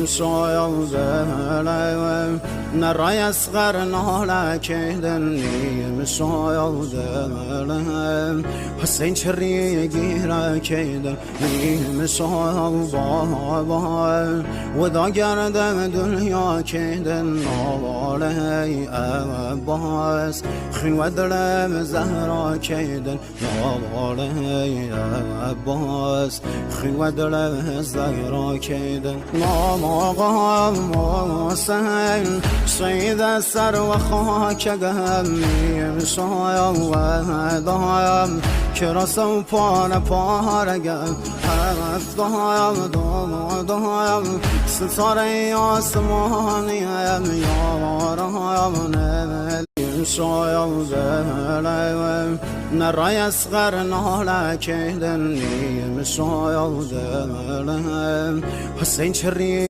مسايا نرى يصغر نهلا كيدني مسايا حسين شريقي را كيدني مسايا وذا قرد دنيا كيدن نوالي أباس خين ودرم زهرا كيدن نوالي أباس خين ودرم زهرا كيدن ناما غام سهل سيد السر وخاك قهمي مسايا ودايم كراسو پان پارگم هفت دایم ستاره آسمانیم یارم نملیم شایم دلیم نرى يصغر نهلا كيدني مسايا دلیم حسين شري